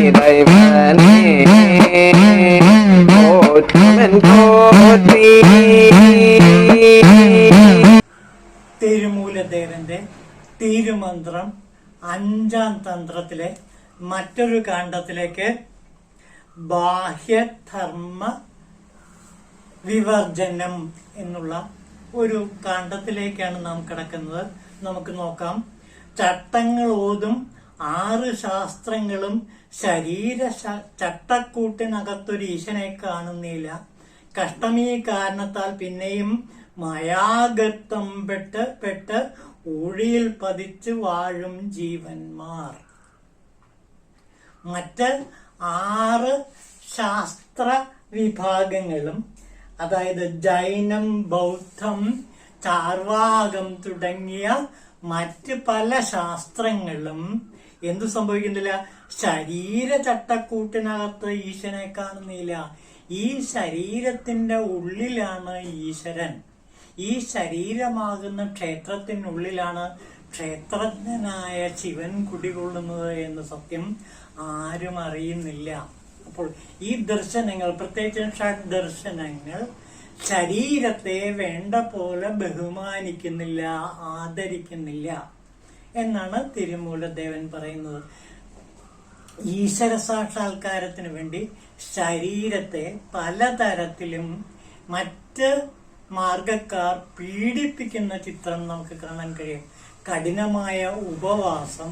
ഇறைவனே போற்றுமென் போற்றி. തിരുമൂലദേവന്റെ തിരുമന്ത്രം 5-ാം തന്ത്രത്തിലെ മറ്റൊരു കാണ്ഡത്തിലേക്ക് ബാഹ്യധർമ്മ വിവർജനം എന്നുള്ള ഒരു കാണ്ഡത്തിലേക്കാണ് നാം കിടക്കുന്നത്. നമുക്ക് നോക്കാം. ചട്ടങ്ങൾ ഓതും 6 ശാസ്ത്രങ്ങളും ശരീര ചട്ടക്കൂട്ടിനകത്തൊരു ഈശനെ കാണുന്നില്ല. കഷ്ടമീ കാരണത്താൽ പിന്നെയും മായാഗർത്തം പെട്ട് ഊഴിയിൽ പതിച്ച് വാഴും ജീവന്മാർ. മറ്റ് 6 ശാസ്ത്ര വിഭാഗങ്ങളും, അതായത് ജൈനം, ബൗദ്ധം, ചാർവാകം തുടങ്ങിയ മറ്റ് പല ശാസ്ത്രങ്ങളും എന്തു സംഭവിക്കുന്നില്ല? ശരീര ചട്ടക്കൂട്ടിനകത്ത് ഈശ്വരനെ കാണുന്നില്ല. ഈ ശരീരത്തിന്റെ ഉള്ളിലാണ് ഈശ്വരൻ. ഈ ശരീരമാകുന്ന ക്ഷേത്രത്തിനുള്ളിലാണ് ക്ഷേത്രജ്ഞനായ ശിവൻ കുടികൊള്ളുന്നത് എന്ന സത്യം ആരും അറിയുന്നില്ല. അപ്പോൾ ഈ ദർശനങ്ങൾ, പ്രത്യേകിച്ച് ഷഡ്ദർശനങ്ങൾ, ശരീരത്തെ വേണ്ട പോലെ ബഹുമാനിക്കുന്നില്ല, ആദരിക്കുന്നില്ല എന്നാണ് തിരുമൂലദേവൻ പറയുന്നത്. ഈശ്വര സാക്ഷാത്കാരത്തിന് വേണ്ടി ശരീരത്തെ പലതരത്തിലും മറ്റ് മാർഗക്കാർ പീഡിപ്പിക്കുന്ന ചിത്രം നമുക്ക് കാണാൻ കഴിയും. കഠിനമായ ഉപവാസം,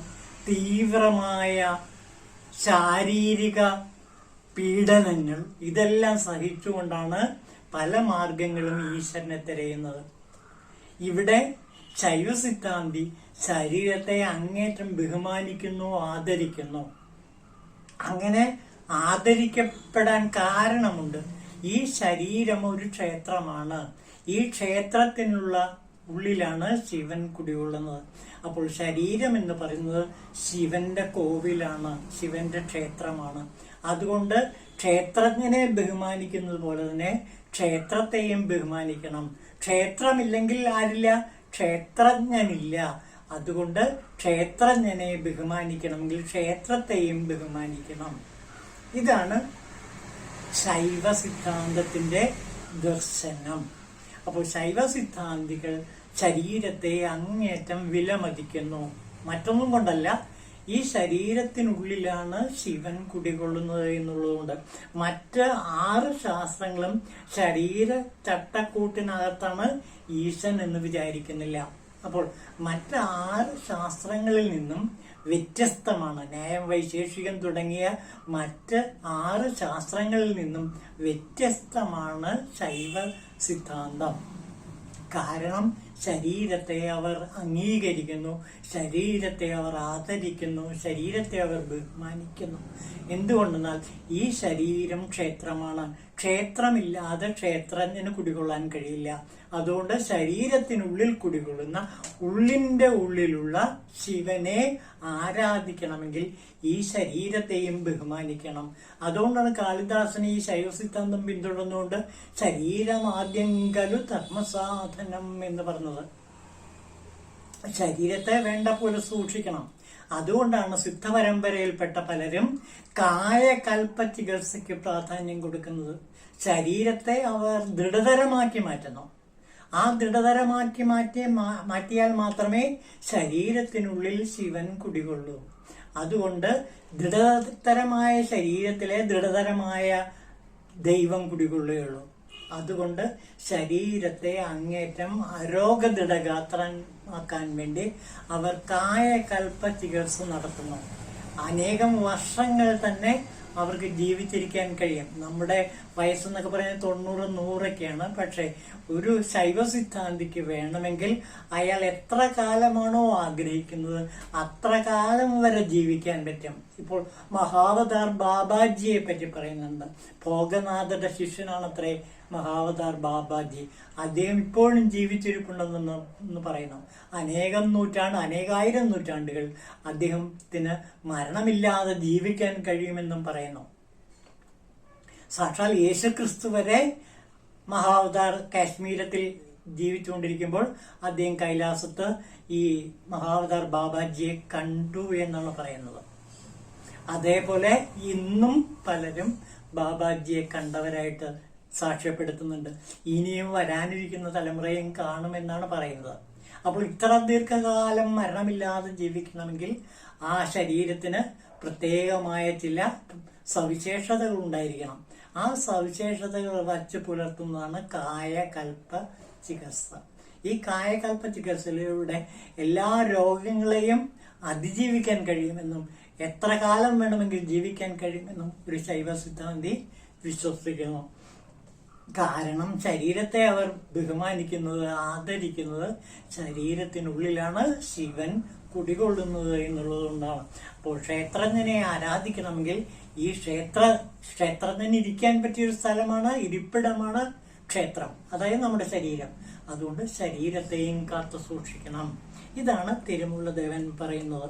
തീവ്രമായ ശാരീരിക പീഡനങ്ങൾ, ഇതെല്ലാം സഹിച്ചുകൊണ്ടാണ് പല മാർഗങ്ങളും ഈശ്വരനെ തിരയുന്നത്. ഇവിടെ ശൈവ സിദ്ധാന്തി ശരീരത്തെ അങ്ങേറ്റം ബഹുമാനിക്കുന്നു, ആദരിക്കുന്നു. അങ്ങനെ ആദരിക്കപ്പെടാൻ കാരണമുണ്ട്. ഈ ശരീരം ഒരു ക്ഷേത്രമാണ്. ഈ ക്ഷേത്രത്തിനുള്ള ഉള്ളിലാണ് ശിവൻ കുടികൊള്ളുന്നത്. അപ്പോൾ ശരീരം എന്ന് പറയുന്നത് ശിവന്റെ കോവിലാണ്, ശിവന്റെ ക്ഷേത്രമാണ്. അതുകൊണ്ട് ക്ഷേത്രജ്ഞനെ ബഹുമാനിക്കുന്നത് പോലെ തന്നെ ക്ഷേത്രത്തെയും ബഹുമാനിക്കണം. ക്ഷേത്രമില്ലെങ്കിൽ ആരില്ല? ക്ഷേത്രജ്ഞനില്ല. അതുകൊണ്ട് ക്ഷേത്രജ്ഞനെ ബഹുമാനിക്കണമെങ്കിൽ ക്ഷേത്രത്തെയും ബഹുമാനിക്കണം. ഇതാണ് ശൈവ സിദ്ധാന്തത്തിന്റെ ദർശനം. അപ്പോൾ ശൈവ സിദ്ധാന്തികൾ ശരീരത്തെ അങ്ങേറ്റം വിലമതിക്കുന്നു. മറ്റൊന്നും കൊണ്ടല്ല, ഈ ശരീരത്തിനുള്ളിലാണ് ശിവൻ കുടികൊള്ളുന്നത് എന്നുള്ളതുകൊണ്ട്. മറ്റ് 6 ശാസ്ത്രങ്ങളും ശരീര ചട്ടക്കൂട്ടിനകത്താണ് ഈശൻ എന്ന് വിചാരിക്കുന്നില്ല. അപ്പോൾ മറ്റ് 6 ശാസ്ത്രങ്ങളിൽ നിന്നും വ്യത്യസ്തമാണ്. ന്യായം, വൈശേഷികം തുടങ്ങിയ മറ്റ് 6 ശാസ്ത്രങ്ങളിൽ നിന്നും വ്യത്യസ്തമാണ് ശൈവ സിദ്ധാന്തം. കാരണം ശരീരത്തെ അവർ അംഗീകരിക്കുന്നു, ശരീരത്തെ അവർ ആദരിക്കുന്നു, ശരീരത്തെ അവർ ബഹുമാനിക്കുന്നു. എന്തുകൊണ്ടെന്നാൽ ഈ ശരീരം ക്ഷേത്രമാണ്. ക്ഷേത്രമില്ലാതെ ക്ഷേത്രജ്ഞന് കുടികൊള്ളാൻ കഴിയില്ല. അതുകൊണ്ട് ശരീരത്തിനുള്ളിൽ കുടികൊള്ളുന്ന, ഉള്ളിന്റെ ഉള്ളിലുള്ള ശിവനെ ആരാധിക്കണമെങ്കിൽ ഈ ശരീരത്തെയും ബഹുമാനിക്കണം. അതുകൊണ്ടാണ് കാളിദാസൻ ഈ ശൈവ സിദ്ധാന്തം പിന്തുടർന്നുകൊണ്ട് ശരീരമാദ്യങ്കലു ധർമ്മസാധനം എന്ന് പറഞ്ഞത്. ശരീരത്തെ വേണ്ട പോലെ സൂക്ഷിക്കണം. അതുകൊണ്ടാണ് സിദ്ധ പരമ്പരയിൽപ്പെട്ട പലരും കായകൽപ്പ ചികിത്സയ്ക്ക് പ്രാധാന്യം കൊടുക്കുന്നത്. ശരീരത്തെ അവർ ദൃഢതരമാക്കി മാറ്റുന്നു. ആ ദൃഢതരമാക്കി മാറ്റിയാൽ മാത്രമേ ശരീരത്തിനുള്ളിൽ ശിവൻ കുടികൊള്ളൂ. അതുകൊണ്ട് ദൃഢതരമായ ശരീരത്തിലെ ദൃഢതരമായ ദൈവം കുടികൊള്ളുകയുള്ളൂ. അതുകൊണ്ട് ശരീരത്തെ അങ്ങേറ്റം അരോഗദൃഢഗാത്രമാക്കാൻ വേണ്ടി അവർ കായകൽപ്പ ചികിത്സ നടത്തുന്നു. അനേകം വർഷങ്ങൾ തന്നെ അവർക്ക് ജീവിച്ചിരിക്കാൻ കഴിയും. നമ്മുടെ വയസ്സെന്നൊക്കെ പറയുന്നത് 90, 100ഒക്കെയാണ്. പക്ഷെ ഒരു ശൈവ സിദ്ധാന്തിക്ക് വേണമെങ്കിൽ അയാൾ എത്ര കാലമാണോ ആഗ്രഹിക്കുന്നത് അത്ര കാലം വരെ ജീവിക്കാൻ പറ്റും. ഇപ്പോൾ മഹാവതാർ ബാബാജിയെ പറ്റി പറയുന്നുണ്ട്. ഭോഗനാഥന്റെ ശിഷ്യനാണത്രേ മഹാവതാർ ബാബാജി. അദ്ദേഹം ഇപ്പോഴും ജീവിച്ചിരിപ്പുണ്ടെന്ന് പറയുന്നു. അനേകായിരം നൂറ്റാണ്ടുകൾ അദ്ദേഹത്തിന് മരണമില്ലാതെ ജീവിക്കാൻ കഴിയുമെന്നും പറയുന്നു. സാക്ഷാൽ യേശുക്രിസ്തു വരെ മഹാവതാർ കാശ്മീരത്തിൽ ജീവിച്ചുകൊണ്ടിരിക്കുമ്പോൾ അദ്ദേഹം കൈലാസത്ത് ഈ മഹാവതാർ ബാബാജിയെ കണ്ടു എന്നാണ് പറയുന്നത്. അതേപോലെ ഇന്നും പലരും ബാബാജിയെ കണ്ടവരായിട്ട് സാക്ഷ്യപ്പെടുത്തുന്നുണ്ട്. ഇനിയും വരാനിരിക്കുന്ന തലമുറയും കാണുമെന്നാണ് പറയുന്നത്. അപ്പോൾ ഇത്ര ദീർഘകാലം മരണമില്ലാതെ ജീവിക്കണമെങ്കിൽ ആ ശരീരത്തിന് പ്രത്യേകമായ ചില സവിശേഷതകൾ ഉണ്ടായിരിക്കണം. ആ സവിശേഷതകൾ വച്ച് പുലർത്തുന്നതാണ് കായകൽപ്പ ചികിത്സ. ഈ കായകൽപ്പ ചികിത്സയിലൂടെ എല്ലാ രോഗങ്ങളെയും അതിജീവിക്കാൻ കഴിയുമെന്നും എത്ര കാലം വേണമെങ്കിൽ ജീവിക്കാൻ കഴിയുമെന്നും ഒരു ശൈവ സിദ്ധാന്തി വിശ്വസിക്കുന്നു. കാരണം ശരീരത്തെ അവർ ബഹുമാനിക്കുന്നത്, ആദരിക്കുന്നത് ശരീരത്തിനുള്ളിലാണ് ശിവൻ കുടികൊള്ളുന്നത് എന്നുള്ളത് കൊണ്ടാണ്. അപ്പോൾ ക്ഷേത്രജ്ഞനെ ആരാധിക്കണമെങ്കിൽ ഈ ക്ഷേത്രജ്ഞന് ഇരിക്കാൻ പറ്റിയൊരു സ്ഥലമാണ്, ഇരിപ്പിടമാണ് ക്ഷേത്രം, അതായത് നമ്മുടെ ശരീരം. അതുകൊണ്ട് ശരീരത്തെയും കാത്തു സൂക്ഷിക്കണം. ഇതാണ് തിരുമൂല ദേവൻ പറയുന്നത്.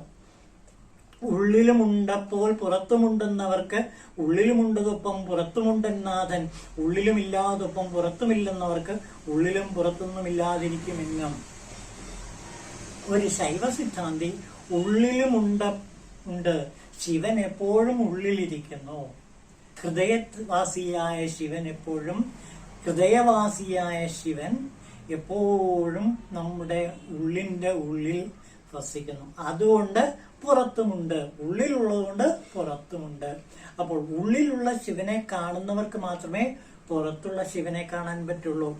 ഉള്ളിലുമുണ്ടപ്പോൾ പുറത്തുമുണ്ടെന്നവർക്ക് ഉള്ളിലുമുണ്ടതൊപ്പം പുറത്തുമുണ്ടെന്നാഥൻ, ഉള്ളിലുമില്ലാതൊപ്പം പുറത്തുമില്ലെന്നവർക്ക് ഉള്ളിലും പുറത്തൊന്നുമില്ലാതിരിക്കുമെന്നും. ഒരു ശൈവ സിദ്ധാന്തി ഉണ്ട്, ശിവൻ എപ്പോഴും ഉള്ളിലിരിക്കുന്നു. ഹൃദയവാസിയായ ശിവൻ എപ്പോഴും നമ്മുടെ ഉള്ളിന്റെ ഉള്ളിൽ വസിക്കുന്നു. അതുകൊണ്ട് പുറത്തുമുണ്ട്, ഉള്ളിലുള്ളതുകൊണ്ട് പുറത്തുമുണ്ട്. അപ്പോൾ ഉള്ളിലുള്ള ശിവനെ കാണുന്നവർക്ക് മാത്രമേ പുറത്തുള്ള ശിവനെ കാണാൻ പറ്റുള്ളൂ.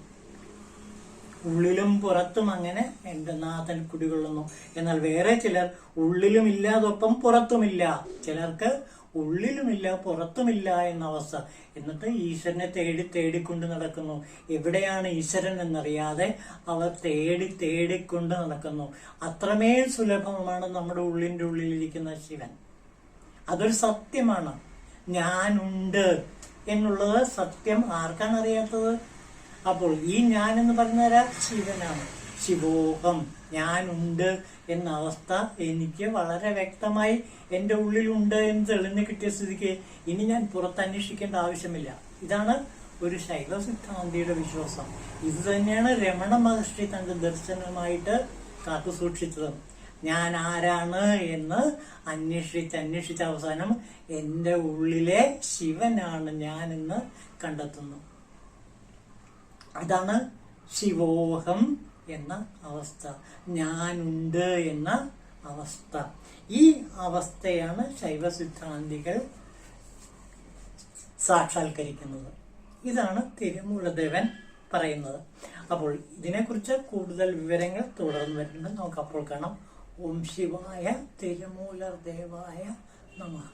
ഉള്ളിലും പുറത്തും അങ്ങനെ എന്റെ നാഥൻ കുടികൊള്ളുന്നു. എന്നാൽ വേറെ ചിലർ ഉള്ളിലും ഇല്ലാതൊപ്പം പുറത്തുമില്ല. ചിലർക്ക് ഉള്ളിലുമില്ല പുറത്തുമില്ല എന്ന അവസ്ഥ. എന്നിട്ട് ഈശ്വരനെ തേടിക്കൊണ്ട് നടക്കുന്നു. എവിടെയാണ് ഈശ്വരൻ എന്നറിയാതെ അവർ തേടിക്കൊണ്ട് നടക്കുന്നു. അത്രമേൽ സുലഭമാണ് നമ്മുടെ ഉള്ളിന്റെ ഉള്ളിലിരിക്കുന്ന ശിവൻ. അതൊരു സത്യമാണ്. ഞാനുണ്ട് എന്നുള്ളത് സത്യം. ആർക്കാണ് അറിയാത്തത്? അപ്പോൾ ഈ ഞാൻ എന്ന് പറഞ്ഞാൽ ശിവനാണ്. ശിവോഹം, ഞാനുണ്ട് എന്ന അവസ്ഥ എനിക്ക് വളരെ വ്യക്തമായി എന്റെ ഉള്ളിലുണ്ട് എന്ന് തെളിഞ്ഞു കിട്ടിയ സ്ഥിതിക്ക് ഇനി ഞാൻ പുറത്തന്വേഷിക്കേണ്ട ആവശ്യമില്ല. ഇതാണ് ഒരു ശൈവ സിദ്ധാന്തിയുടെ വിശ്വാസം. ഇത് തന്നെയാണ് രമണ മഹർഷി തന്റെ ദർശനമായിട്ട് കാത്തു സൂക്ഷിച്ചത്. ഞാൻ ആരാണ് എന്ന് അന്വേഷിച്ച അവസാനം എന്റെ ഉള്ളിലെ ശിവനാണ് ഞാനെന്ന് കണ്ടെത്തുന്നു. അതാണ് ശിവോഹം എന്ന അവസ്ഥ, ഞാനുണ്ട് എന്ന അവസ്ഥ. ഈ അവസ്ഥയാണ് ശൈവ സിദ്ധാന്തികൾ സാക്ഷാത്കരിക്കുന്നത്. ഇതാണ് തിരുമൂലദേവൻ പറയുന്നത്. അപ്പോൾ ഇതിനെക്കുറിച്ച് കൂടുതൽ വിവരങ്ങൾ തുടർന്ന് വരുന്നുണ്ട്. നമുക്ക് അപ്പോൾ കാണാം. ഓം ശിവായ തിരുമൂലദേവായ നമഃ.